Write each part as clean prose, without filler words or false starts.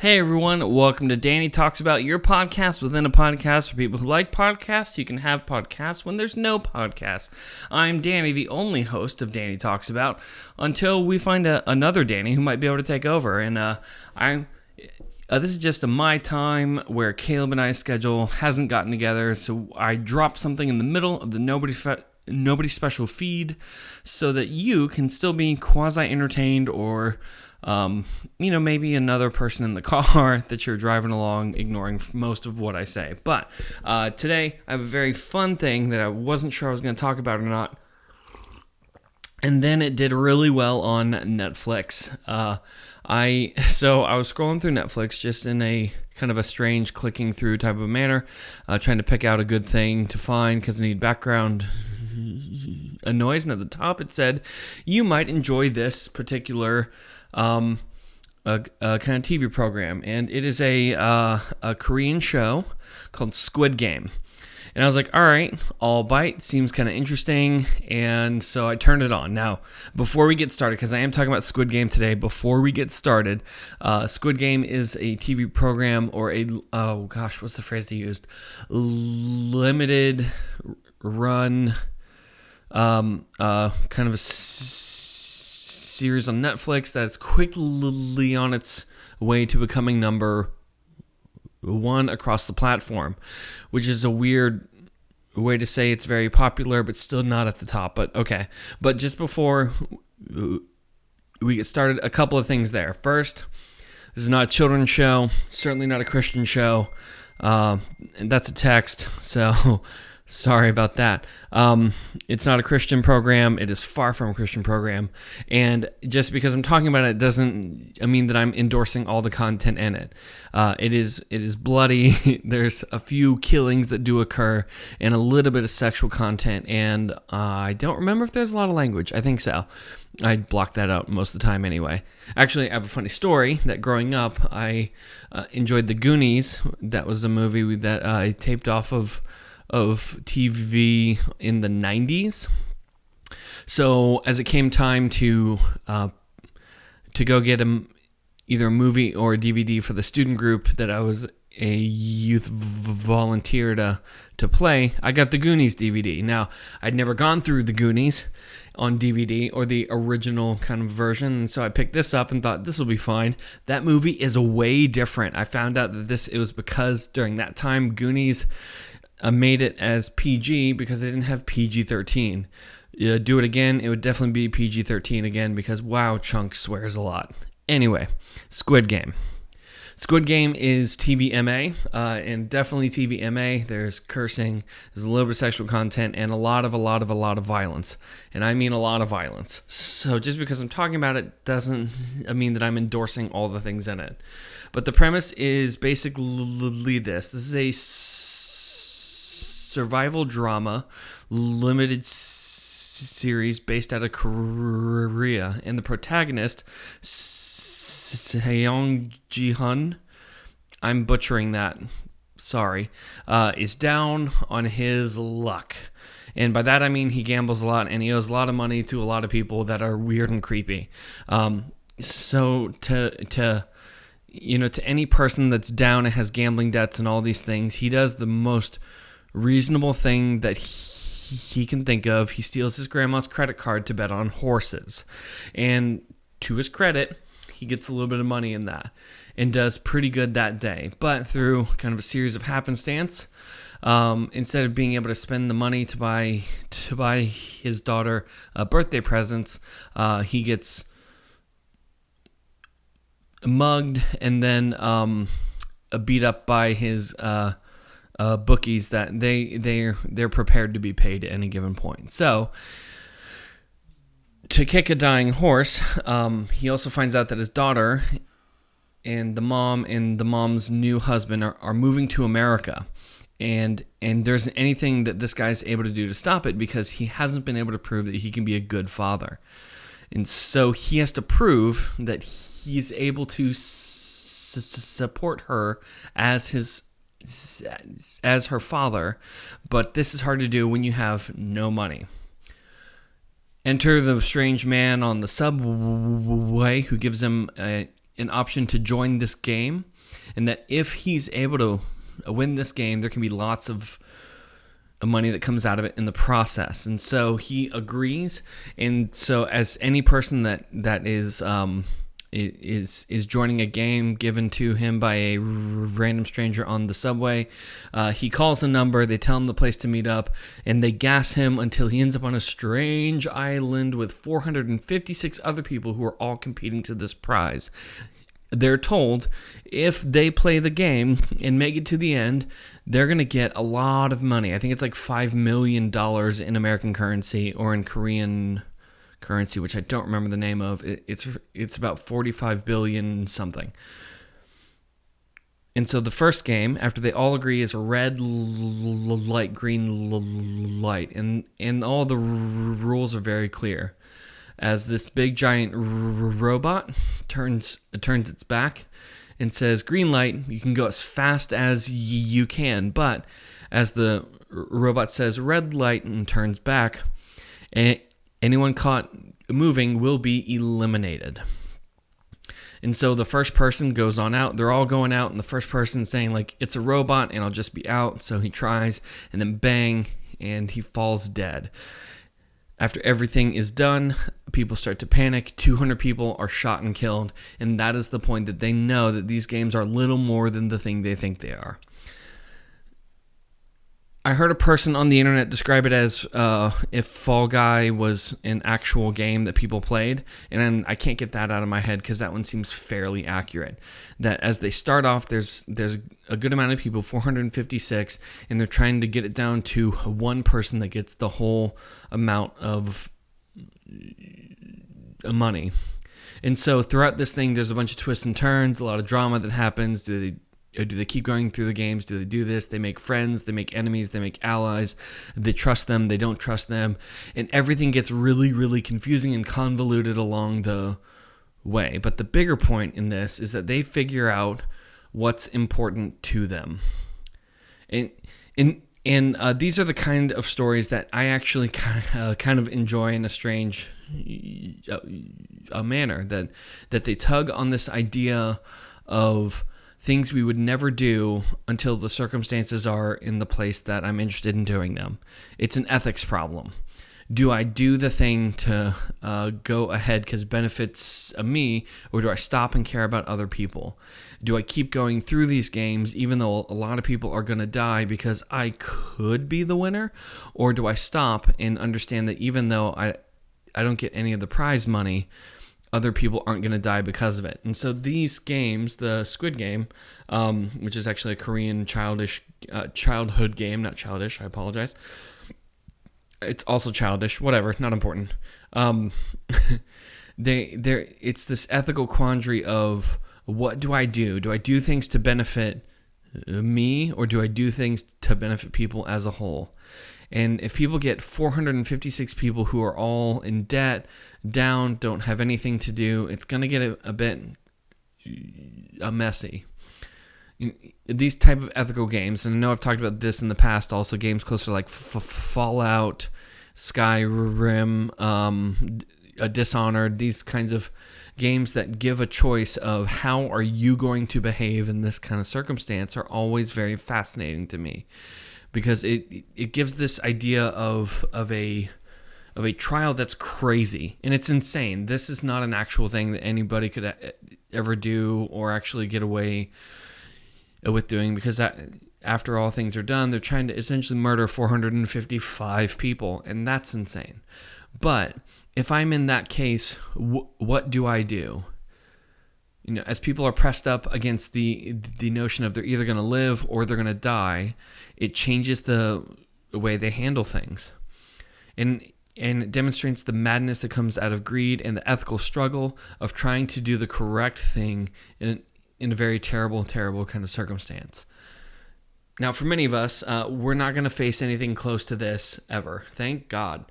Hey everyone, welcome to Danny Talks About, your podcast within a podcast for people who like podcasts. You can have podcasts when there's no podcasts. I'm Danny, the only host of Danny Talks About, until we find another Danny who might be able to take over. And this is just my time where Caleb and I's schedule hasn't gotten together, so I dropped something in the middle of the Nobody Special feed so that you can still be quasi-entertained or maybe another person in the car that you're driving along ignoring most of what I say. But today I have a very fun thing that I wasn't sure I was going to talk about or not. And then it did really well on Netflix. I was scrolling through Netflix just in a kind of a strange clicking through type of manner, trying to pick out a good thing to find because I need background a noise. And at the top it said, you might enjoy this particular a kind of TV program, and it is a Korean show called Squid Game. And I was like, all right, I'll bite. Seems kind of interesting, and so I turned it on. Now, before we get started, because I am talking about Squid Game today, before we get started, Squid Game is a TV program or what's the phrase they used? Limited run, kind of a series on Netflix that is quickly on its way to becoming number one across the platform, which is a weird way to say it's very popular, but still not at the top. But okay. But just before we get started, a couple of things there. First, this is not a children's show, certainly not a Christian show, and that's a text, so sorry about that. It's not a Christian program. It is far from a Christian program. And just because I'm talking about it doesn't mean that I'm endorsing all the content in it. It is bloody. There's a few killings that do occur and a little bit of sexual content. And I don't remember if there's a lot of language. I think so. I blocked that out most of the time anyway. Actually, I have a funny story that growing up, I enjoyed the Goonies. That was a movie that I taped off of TV in the 90s. So as it came time to go get either a movie or a DVD for the student group that I was a youth volunteer to play, I got the Goonies DVD. Now, I'd never gone through the Goonies on DVD or the original kind of version, and so I picked this up and thought this will be fine. That movie is way different. I found out that it was because during that time Goonies made it as PG because they didn't have PG-13. Do it again, it would definitely be PG-13 again because, wow, Chunk swears a lot. Anyway, Squid Game. Squid Game is TVMA, and definitely TVMA. There's cursing, there's a little bit of sexual content, and a lot of violence. And I mean a lot of violence. So just because I'm talking about it doesn't mean that I'm endorsing all the things in it. But the premise is basically this. This is a survival drama limited series based out of Korea, and the protagonist, Seong Ji-hun, I'm butchering that, sorry, is down on his luck. And by that I mean he gambles a lot and he owes a lot of money to a lot of people that are weird and creepy. So to any person that's down and has gambling debts and all these things, he does the most reasonable thing that he can think of. He steals his grandma's credit card to bet on horses. And to his credit, he gets a little bit of money in that and does pretty good that day. But through kind of a series of happenstance, instead of being able to spend the money to buy his daughter birthday presents, he gets mugged and then beat up by his bookies that they're prepared to be paid at any given point. So to kick a dying horse, he also finds out that his daughter and the mom and the mom's new husband are moving to America, and there isn't anything that this guy's able to do to stop it because he hasn't been able to prove that he can be a good father. And so he has to prove that he's able to support her as her father, but this is hard to do when you have no money. Enter the strange man on the subway who gives him an option to join this game. and that if he's able to win this game, there can be lots of money that comes out of it in the process. And so he agrees. And so as any person that is joining a game given to him by a random stranger on the subway, he calls a number, they tell him the place to meet up, and they gas him until he ends up on a strange island with 456 other people who are all competing to this prize. They're told if they play the game and make it to the end, they're going to get a lot of money. I think it's like $5 million in American currency, or in Korean currency, which I don't remember the name of. It's about 45 billion something. And so the first game, after they all agree, is red light, green light. And all the rules are very clear. As this big giant robot turns its back and says, green light, you can go as fast as you can. But as the robot says red light and turns back, anyone caught moving will be eliminated. And so the first person goes on out. They're all going out, and the first person saying, like, it's a robot and I'll just be out. So he tries, and then bang, and he falls dead. After everything is done, people start to panic. 200 people are shot and killed, and that is the point that they know that these games are little more than the thing they think they are. I heard a person on the internet describe it as if Fall Guy was an actual game that people played, and I can't get that out of my head because that one seems fairly accurate. That as they start off, there's a good amount of people, 456, and they're trying to get it down to one person that gets the whole amount of money. And so throughout this thing, there's a bunch of twists and turns, a lot of drama that happens. Do they keep going through the games? Do they do this? They make friends, they make enemies, they make allies. They trust them, they don't trust them. And everything gets really, really confusing and convoluted along the way. But the bigger point in this is that they figure out what's important to them. And these are the kind of stories that I actually kind of enjoy in a strange manner. That they tug on this idea of things we would never do until the circumstances are in the place that I'm interested in doing them. It's an ethics problem. Do I do the thing to go ahead because it benefits me, or do I stop and care about other people? Do I keep going through these games even though a lot of people are going to die because I could be the winner? Or do I stop and understand that even though I don't get any of the prize money, other people aren't going to die because of it? And so these games, the Squid Game, which is actually a Korean childhood game, not childish, I apologize. It's also childish, whatever, not important. It's this ethical quandary of, what do I do? Do I do things to benefit me, or do I do things to benefit people as a whole? And if people get 456 people who are all in debt, down, don't have anything to do, it's going to get a bit messy. These type of ethical games, and I know I've talked about this in the past, also games closer like Fallout, Skyrim, Dishonored, these kinds of games that give a choice of how are you going to behave in this kind of circumstance, are always very fascinating to me, because it gives this idea of a trial that's crazy, and it's insane. This is not an actual thing that anybody could ever do or actually get away with doing, because after all things are done, they're trying to essentially murder 455 people, and that's insane. But if I'm in that case, what do I do? You know, as people are pressed up against the notion of they're either going to live or they're going to die, it changes the way they handle things. And it demonstrates the madness that comes out of greed and the ethical struggle of trying to do the correct thing in a very terrible, terrible kind of circumstance. Now, for many of us, we're not going to face anything close to this ever. Thank God.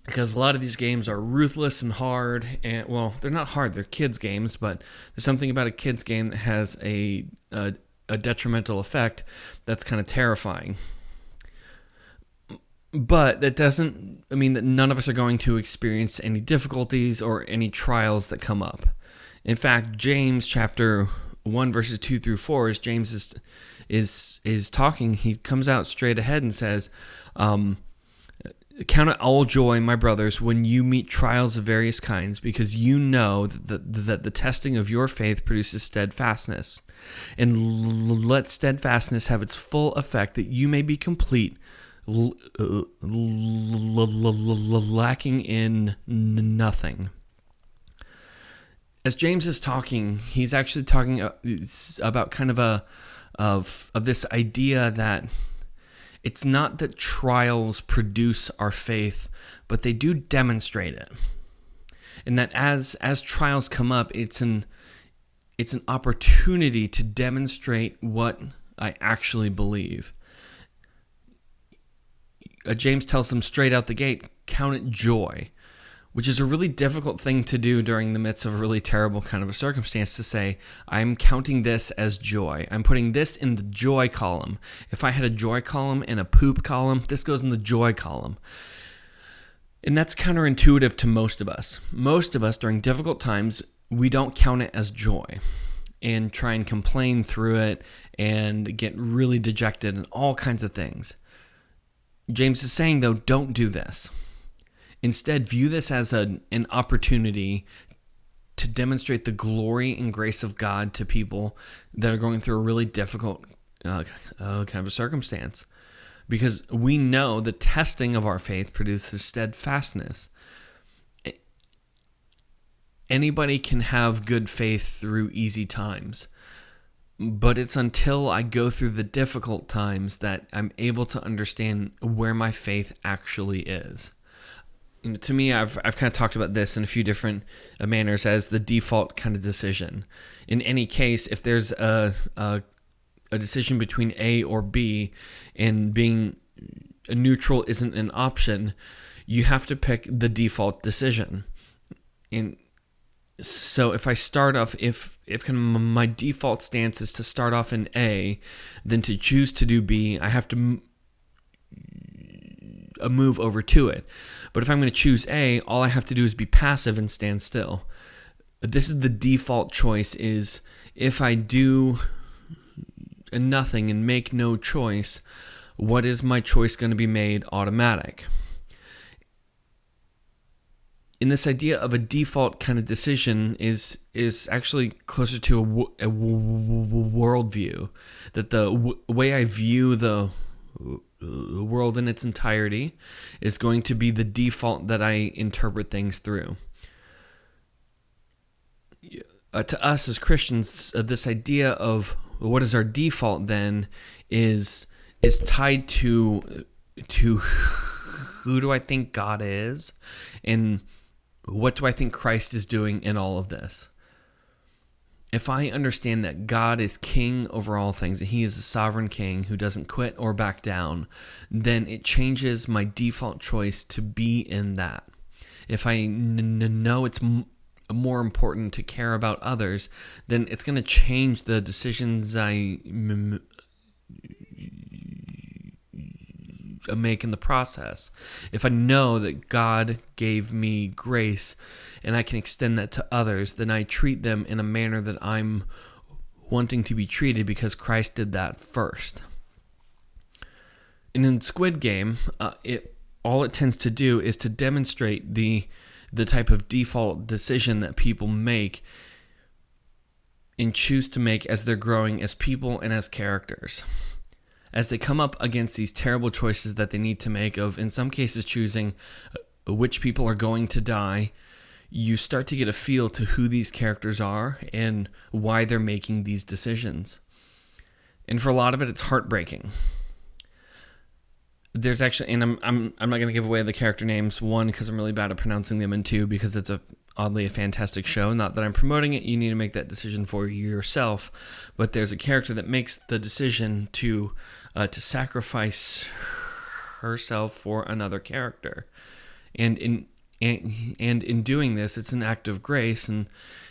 Because a lot of these games are ruthless and hard. And, well, they're not hard. They're kids' games. But there's something about a kids' game that has a detrimental effect that's kind of terrifying. But that doesn't mean that none of us are going to experience any difficulties or any trials that come up. In fact, James chapter 1 verses 2 through 4, as James is talking, he comes out straight ahead and says, count it all joy, my brothers, when you meet trials of various kinds, because you know that the testing of your faith produces steadfastness. And let steadfastness have its full effect, that you may be complete, lacking in nothing. As James is talking, he's actually talking about kind of this idea that it's not that trials produce our faith, but they do demonstrate it. And that as trials come up, it's an opportunity to demonstrate what I actually believe. James tells them straight out the gate, count it joy, which is a really difficult thing to do during the midst of a really terrible kind of a circumstance, to say, I'm counting this as joy. I'm putting this in the joy column. If I had a joy column and a poop column, this goes in the joy column. And that's counterintuitive to most of us. Most of us, during difficult times, we don't count it as joy and try and complain through it and get really dejected and all kinds of things. James is saying, though, don't do this. Instead, view this as an opportunity to demonstrate the glory and grace of God to people that are going through a really difficult kind of a circumstance. Because we know the testing of our faith produces steadfastness. Anybody can have good faith through easy times. But it's until I go through the difficult times that I'm able to understand where my faith actually is. To me, I've kind of talked about this in a few different manners as the default kind of decision. In any case, if there's a decision between A or B, and being a neutral isn't an option, you have to pick the default decision. And so if I start off, if kind of my default stance is to start off in A, then to choose to do B, I have to move over to it. But if I'm going to choose A, all I have to do is be passive and stand still. This is the default choice, is if I do nothing and make no choice, what is my choice going to be made automatic? In this idea of a default kind of decision is actually closer to a worldview, that the way I view the world in its entirety is going to be the default that I interpret things through. To us as Christians, this idea of what is our default then is tied to who do I think God is, and what do I think Christ is doing in all of this. If I understand that God is king over all things, that he is a sovereign king who doesn't quit or back down, then it changes my default choice to be in that. If I know it's more important to care about others, then it's going to change the decisions I make in the process. If I know that God gave me grace and I can extend that to others, then I treat them in a manner that I'm wanting to be treated because Christ did that first. And in Squid Game, all it tends to do is to demonstrate the type of default decision that people make and choose to make as they're growing as people and as characters. As they come up against these terrible choices that they need to make, of in some cases choosing which people are going to die, you start to get a feel to who these characters are and why they're making these decisions. And for a lot of it, it's heartbreaking. There's actually, and I'm not going to give away the character names, one, because I'm really bad at pronouncing them, and two, because it's oddly a fantastic show. Not that I'm promoting it, you need to make that decision for yourself. But there's a character that makes the decision to sacrifice herself for another character. And in doing this, it's an act of grace and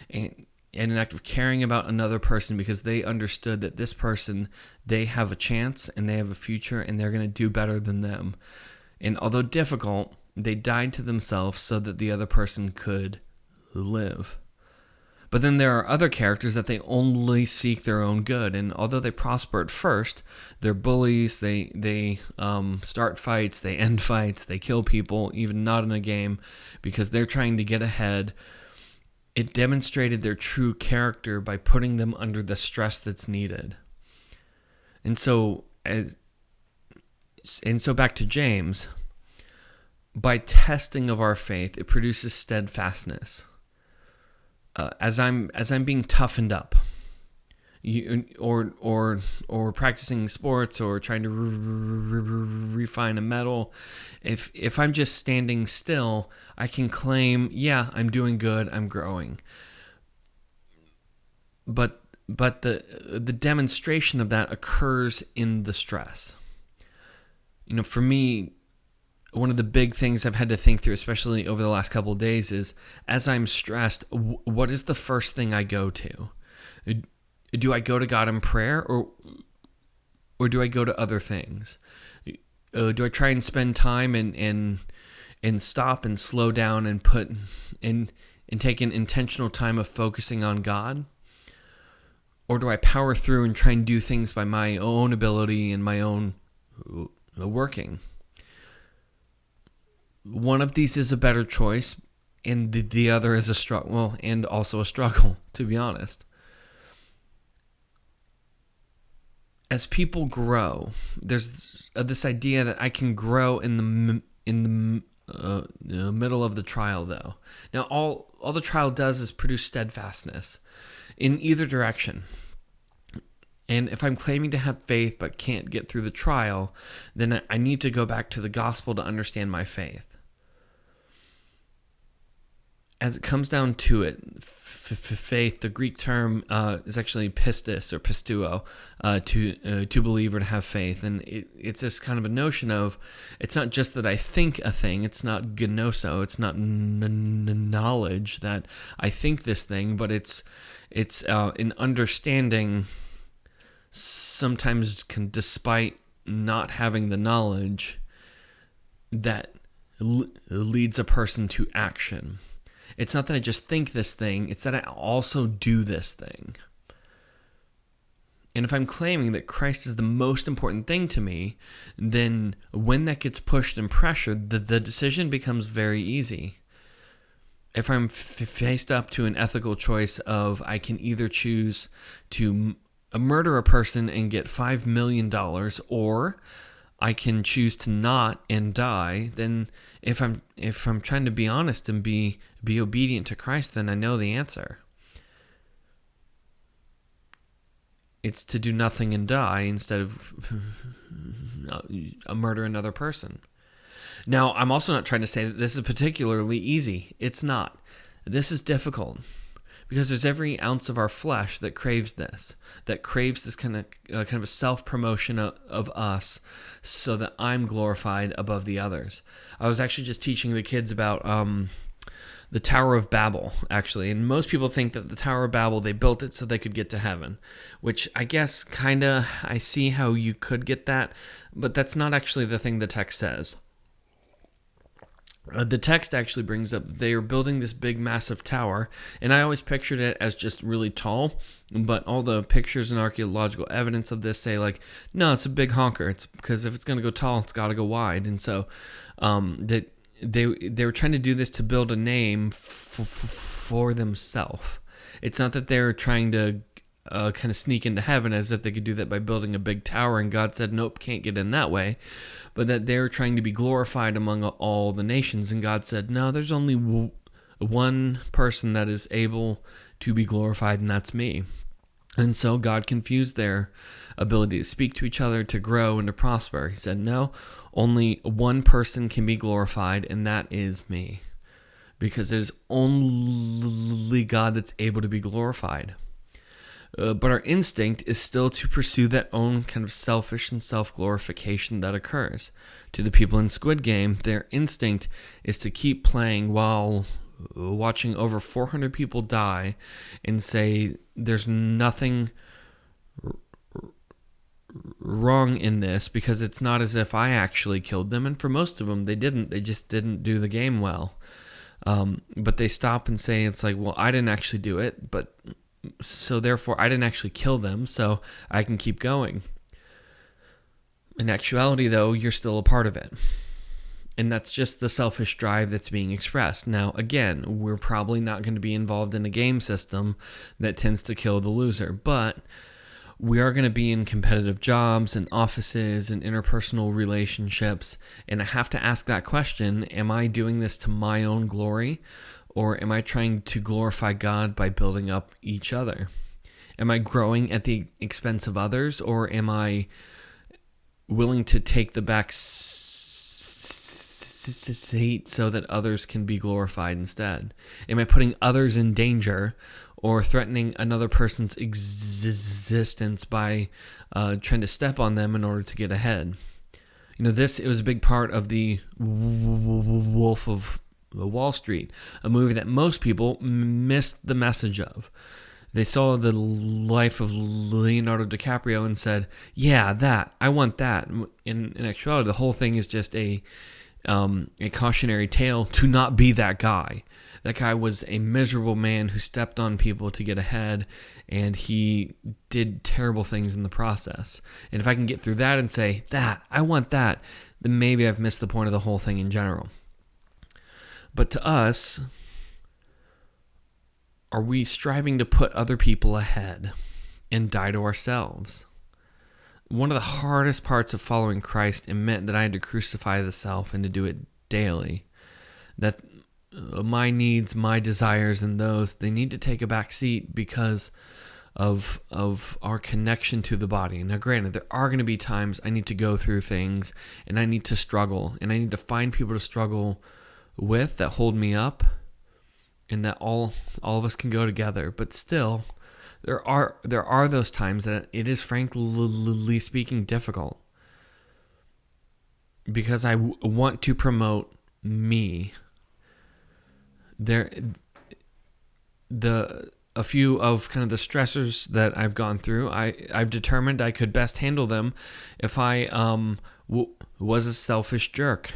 an act of caring about another person, because they understood that this person, they have a chance and they have a future and they're going to do better than them. And although difficult, they died to themselves so that the other person could live. But then there are other characters that they only seek their own good, and although they prosper at first, they're bullies. They start fights, they end fights, they kill people, even not in a game, because they're trying to get ahead. It demonstrated their true character by putting them under the stress that's needed. And so back to James, by testing of our faith, it produces steadfastness. As I'm being toughened up, or practicing sports, or trying to refine a metal, if I'm just standing still, I can claim, yeah, I'm doing good, I'm growing. But the demonstration of that occurs in the stress. For me, one of the big things I've had to think through, especially over the last couple of days, is as I'm stressed, what is the first thing I go to? Do I go to God in prayer, or do I go to other things? Do I try and spend time and stop and slow down and put and take an intentional time of focusing on God? Or do I power through and try and do things by my own ability and my own working? One of these is a better choice, and the other is a struggle. Well, and also a struggle, to be honest. As people grow, there's this idea that I can grow in the middle of the trial, though. Now, all the trial does is produce steadfastness in either direction. And if I'm claiming to have faith but can't get through the trial, then I need to go back to the gospel to understand my faith. As it comes down to it, faith, the Greek term is actually pistis or pistuo, to believe or to have faith. And it's this kind of a notion of, it's not just that I think a thing, it's not gnoso, it's not knowledge that I think this thing, but it's an understanding, sometimes despite not having the knowledge, that leads a person to action. It's not that I just think this thing, it's that I also do this thing. And if I'm claiming that Christ is the most important thing to me, then when that gets pushed and pressured, the decision becomes very easy. If I'm faced up to an ethical choice of I can either choose to murder a person and get $5 million, or I can choose to not and die, then if I'm trying to be honest and be obedient to Christ, then I know the answer. It's to do nothing and die instead of murder another person. Now, I'm also not trying to say that this is particularly easy. It's not. This is difficult. Because there's every ounce of our flesh that craves this kind of a self-promotion of us, so that I'm glorified above the others. I was actually just teaching the kids about the Tower of Babel, actually, and most people think that the Tower of Babel, they built it so they could get to heaven, which I guess I see how you could get that, but that's not actually the thing the text says. The text actually brings up they are building this big, massive tower, and I always pictured it as just really tall, but all the pictures and archaeological evidence of this say, no, it's a big honker. It's because if it's going to go tall, it's got to go wide. And so they were trying to do this to build a name for themselves. It's not that they're trying to kind of sneak into heaven as if they could do that by building a big tower, and God said, nope, can't get in that way. But that they're trying to be glorified among all the nations, and God said, no, there's only one person that is able to be glorified, and that's me. And so God confused their ability to speak to each other, to grow, and to prosper. He said, no, only one person can be glorified, and that is me. Because it is only God that's able to be glorified. But our instinct is still to pursue that own kind of selfish and self-glorification that occurs. To the people in Squid Game, their instinct is to keep playing while watching over 400 people die and say, there's nothing wrong in this, because it's not as if I actually killed them. And for most of them, they didn't. They just didn't do the game well. But they stop and say, it's like, well, I didn't actually do it, but so therefore I didn't actually kill them, so I can keep going. In actuality, though, you're still a part of it. And that's just the selfish drive that's being expressed. Now, again, we're probably not going to be involved in a game system that tends to kill the loser, but we are going to be in competitive jobs and offices and interpersonal relationships. And I have to ask that question, am I doing this to my own glory, or am I trying to glorify God by building up each other? Am I growing at the expense of others, or am I willing to take the back seat so that others can be glorified instead? Am I putting others in danger or threatening another person's existence by trying to step on them in order to get ahead? It was a big part of the Wolf of Wall Street, a movie that most people missed the message of. They saw the life of Leonardo DiCaprio and said, yeah, I want that. In actuality, the whole thing is just a cautionary tale to not be that guy. That guy was a miserable man who stepped on people to get ahead, and he did terrible things in the process. And if I can get through that and say, I want that, then maybe I've missed the point of the whole thing in general. But to us, are we striving to put other people ahead and die to ourselves? One of the hardest parts of following Christ, it meant that I had to crucify the self and to do it daily. That my needs, my desires, and they need to take a back seat because of our connection to the body. Now, granted, there are going to be times I need to go through things and I need to struggle, and I need to find people to struggle with that hold me up, and that all of us can go together. But still, there are those times that it is, frankly speaking, difficult, because I want to promote me. A few of kind of the stressors that I've gone through, I've determined I could best handle them if I was a selfish jerk.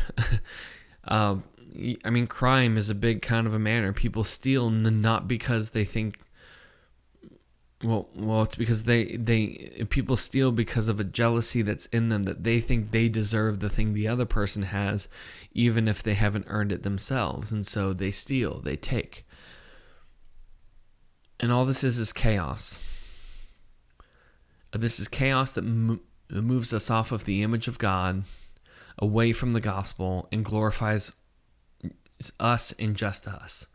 Crime is a big kind of a manner. People steal not because they think. Well, it's because people steal because of a jealousy that's in them, that they think they deserve the thing the other person has, even if they haven't earned it themselves. And so they steal, they take. And all this is chaos. This is chaos that moves us off of the image of God, away from the gospel, and glorifies us and just us.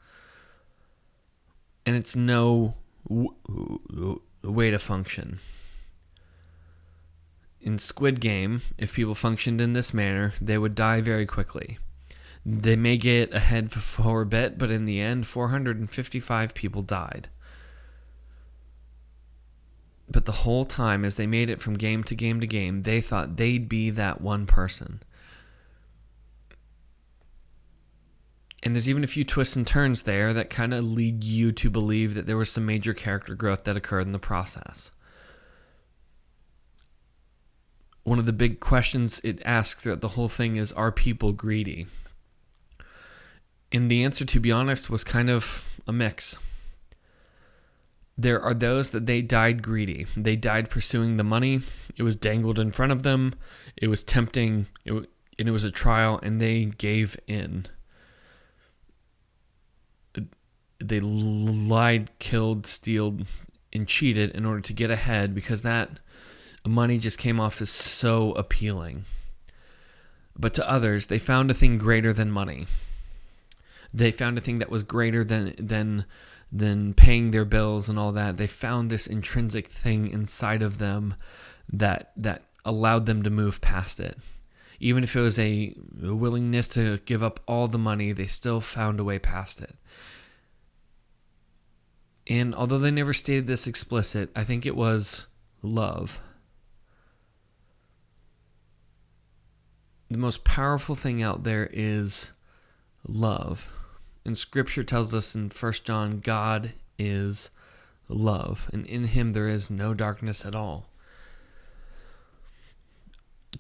And it's no way to function. In Squid Game, if people functioned in this manner, they would die very quickly. They may get ahead for a bit, but in the end, 455 people died. But the whole time, as they made it from game to game to game, they thought they'd be that one person. And there's even a few twists and turns there that kind of lead you to believe that there was some major character growth that occurred in the process. One of the big questions it asks throughout the whole thing is, are people greedy? And the answer, to be honest, was kind of a mix. There are those that they died greedy. They died pursuing the money. It was dangled in front of them. It was tempting. And it was a trial, and they gave in. They lied, killed, stealed, and cheated in order to get ahead, because that money just came off as so appealing. But to others, they found a thing greater than money. They found a thing that was greater than paying their bills and all that. They found this intrinsic thing inside of them that allowed them to move past it. Even if it was a willingness to give up all the money, they still found a way past it. And although they never stated this explicit, I think it was love. The most powerful thing out there is love. And Scripture tells us in 1 John, God is love, and in him there is no darkness at all.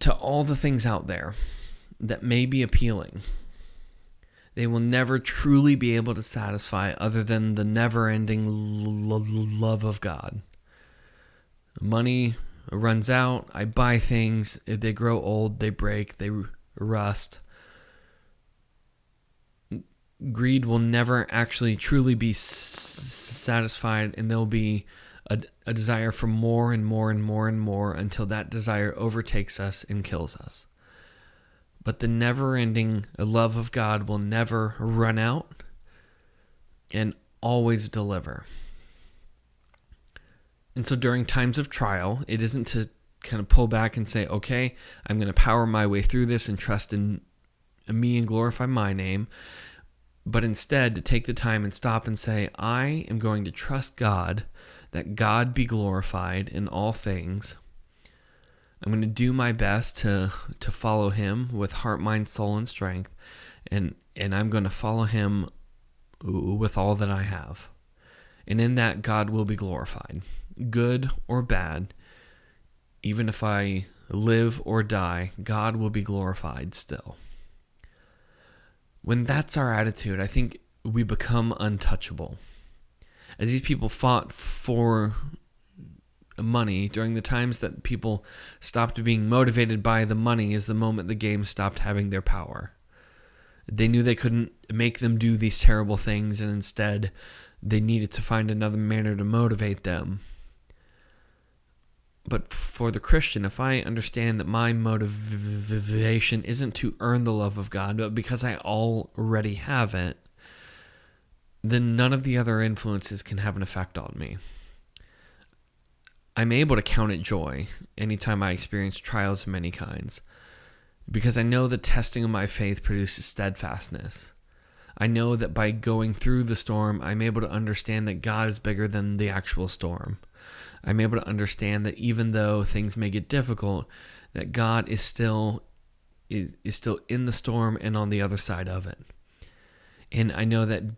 To all the things out there that may be appealing, they will never truly be able to satisfy other than the never-ending love of God. Money runs out, I buy things, they grow old, they break, they rust. Greed will never actually truly be satisfied, and there'll be a desire for more and more and more and more until that desire overtakes us and kills us. But the never-ending love of God will never run out and always deliver. And so during times of trial, it isn't to kind of pull back and say, okay, I'm going to power my way through this and trust in me and glorify my name, but instead to take the time and stop and say, I am going to trust God, that God be glorified in all things. I'm going to do my best to follow him with heart, mind, soul, and strength, and I'm going to follow him with all that I have. And in that, God will be glorified. Good or bad, even if I live or die, God will be glorified still. When that's our attitude, I think we become untouchable. As these people fought for money, during the times that people stopped being motivated by the money is the moment the game stopped having their power. They knew they couldn't make them do these terrible things, and instead they needed to find another manner to motivate them. But for the Christian, if I understand that my motivation isn't to earn the love of God, but because I already have it, then none of the other influences can have an effect on me. I'm able to count it joy anytime I experience trials of many kinds, because I know the testing of my faith produces steadfastness. I know that by going through the storm, I'm able to understand that God is bigger than the actual storm. I'm able to understand that even though things may get difficult, that God is still in the storm and on the other side of it. And I know that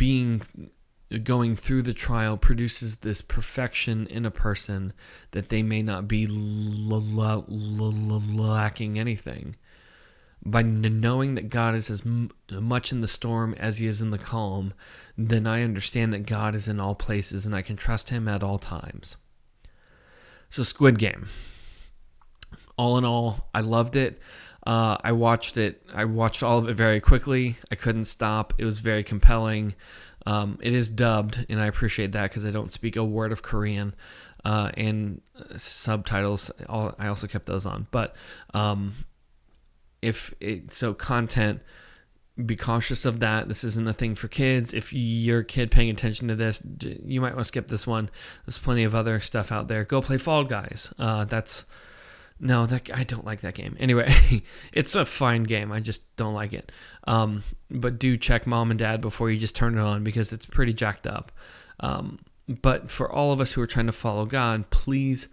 going through the trial produces this perfection in a person that they may not be lacking anything. By knowing that God is as much in the storm as he is in the calm, then I understand that God is in all places and I can trust him at all times. So Squid Game. All in all, I loved it. I watched all of it very quickly. I couldn't stop. It was very compelling. It is dubbed, and I appreciate that because I don't speak a word of Korean. And subtitles, I also kept those on. But content, be cautious of that. This isn't a thing for kids. If you're a kid paying attention to this, you might want to skip this one. There's plenty of other stuff out there. Go play Fall Guys. I don't like that game. Anyway, it's a fine game. I just don't like it. But do check Mom and Dad before you just turn it on because it's pretty jacked up. But for all of us who are trying to follow God, please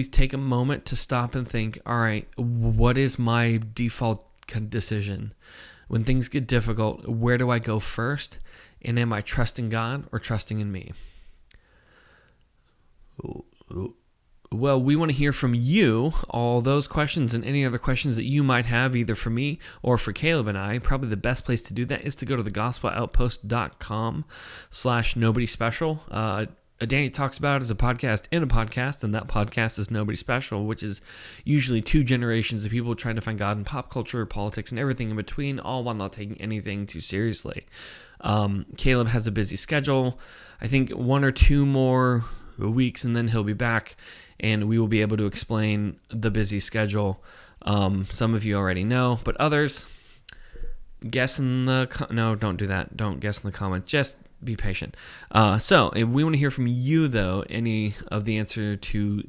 take a moment to stop and think, all right, what is my default decision? When things get difficult, where do I go first? And am I trusting God or trusting in me? Well, we want to hear from you, all those questions and any other questions that you might have, either for me or for Caleb and I. Probably the best place to do that is to go to thegospeloutpost.com/nobodyspecial. Danny Talks About is a podcast in a podcast, and that podcast is Nobody Special, which is usually two generations of people trying to find God in pop culture, politics, and everything in between, all while not taking anything too seriously. Caleb has a busy schedule. I think 1 or 2 more weeks, and then he'll be back, and we will be able to explain the busy schedule. Some of you already know, but others, guess in the... No, don't do that. Don't guess in the comments. Just be patient. So if we want to hear from you, though, any of the answer to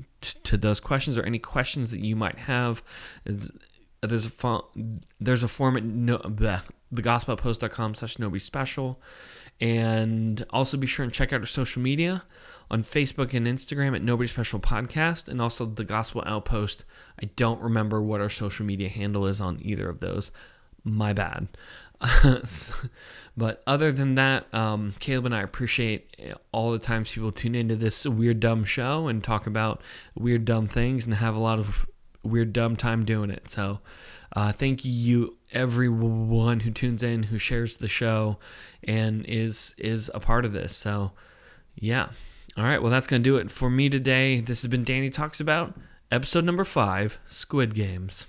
those questions or any questions that you might have. There's a form at thegospeloutpost.com/nobodyspecial. And also be sure and check out our social media on Facebook and Instagram at Nobody Special Podcast, and also The Gospel Outpost. I don't remember what our social media handle is on either of those. My bad. But other than that, Caleb and I appreciate all the times people tune into this weird, dumb show and talk about weird, dumb things and have a lot of weird dumb time doing it. So thank you everyone who tunes in, who shares the show, and is a part of this. So yeah. All right, well, that's going to do it for me today. This has been Danny Talks About, episode number 5, Squid Games.